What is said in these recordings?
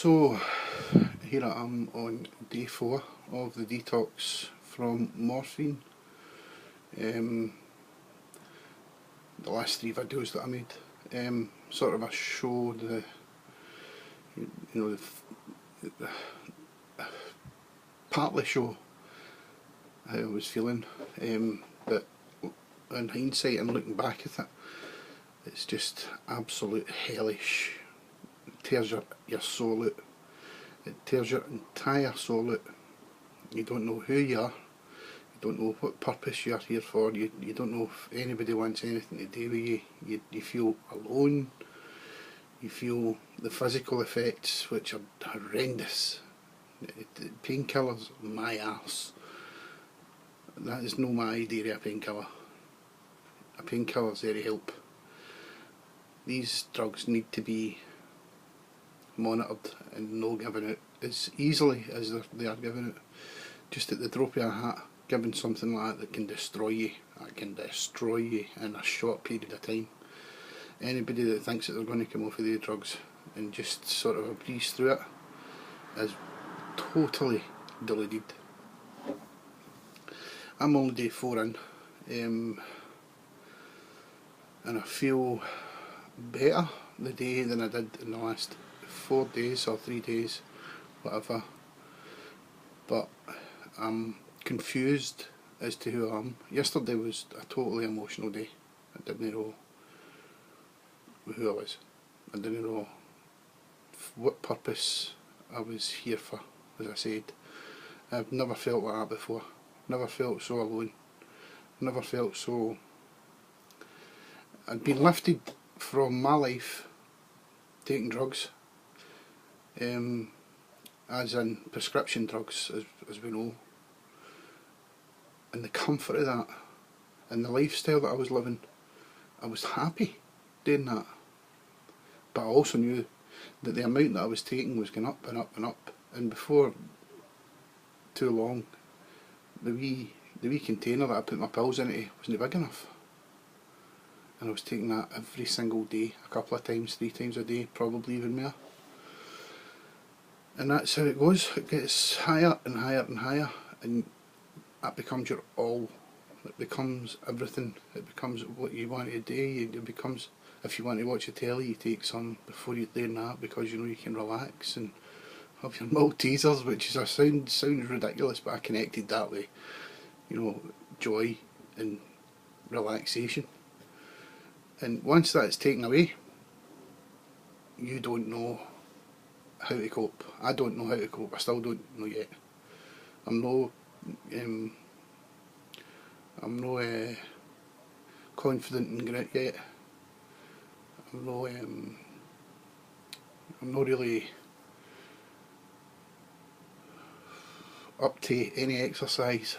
So here I am on day 4 of the detox from morphine. The last 3 videos that I made sort of I showed partly show how I was feeling, but in hindsight and looking back at it, it's just absolute hellish. It tears your soul out. It tears your entire soul out. You don't know who you are. You don't know what purpose you are here for. You don't know if anybody wants anything to do with you. You feel alone. You feel the physical effects, which are horrendous. Painkillers, my arse. That is no my idea of a painkiller. A painkiller is there to help. These drugs need to be monitored and no given out as easily as they are given out. Just at the drop of a hat, giving something like that can destroy you. That can destroy you in a short period of time. Anybody that thinks that they're going to come off of these drugs and just sort of breeze through it is totally deluded. I'm only day 4 in, and I feel better the day than I did in the last 4 days or 3 days, whatever, but I'm confused as to who I am. Yesterday was a totally emotional day. I didn't know who I was. I didn't know what purpose I was here for, as I said. I've never felt like that before. Never felt so alone. Never felt so... I'd been lifted from my life taking drugs, as in prescription drugs, as we know, and the comfort of that and the lifestyle that I was living. I was happy doing that, but I also knew that the amount that I was taking was going up and up and up, and before too long the wee container that I put my pills into wasn't big enough, and I was taking that every single day, a couple of times, 3 times a day, probably even more. And that's how it goes. It gets higher and higher and higher, and that becomes your all. It becomes everything. It becomes what you want to do. It becomes, if you want to watch the telly, you take some before you're doing that, because you know you can relax and have your Maltesers, which is sounds ridiculous, but I connected that with, joy and relaxation. And once that's taken away, you don't know how to cope. I don't know how to cope. I still don't know yet. I'm no confident in grit yet. I'm not really up to any exercise,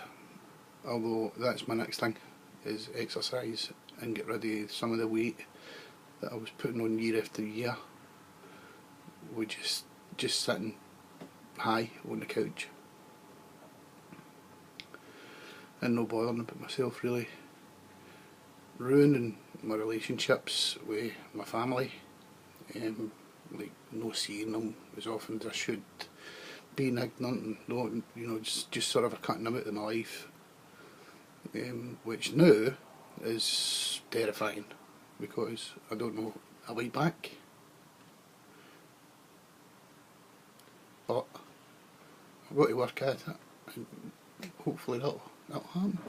although that's my next thing, is exercise and get rid of some of the weight that I was putting on year after year with just sitting high on the couch and no bothering about myself, really. Ruining my relationships with my family, like no seeing them as often as I should, being ignorant and just sort of cutting them out of my life, which now is terrifying because I don't know a way back. But I've got to work at it, and hopefully that'll happen.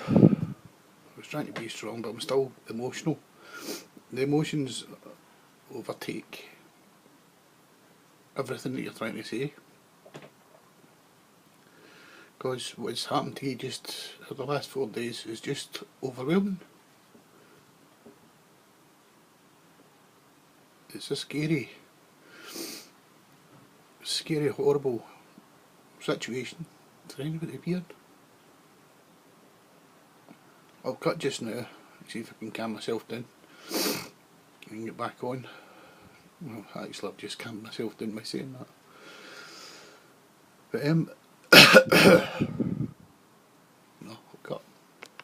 I was trying to be strong, but I'm still emotional. The emotions overtake everything that you're trying to say, because what's happened to you just for the last 4 days is just overwhelming. It's a scary, horrible situation for anybody to be in. I'll cut just now, see if I can calm myself down and get back on. Well, actually I've just calmed myself down by saying that. But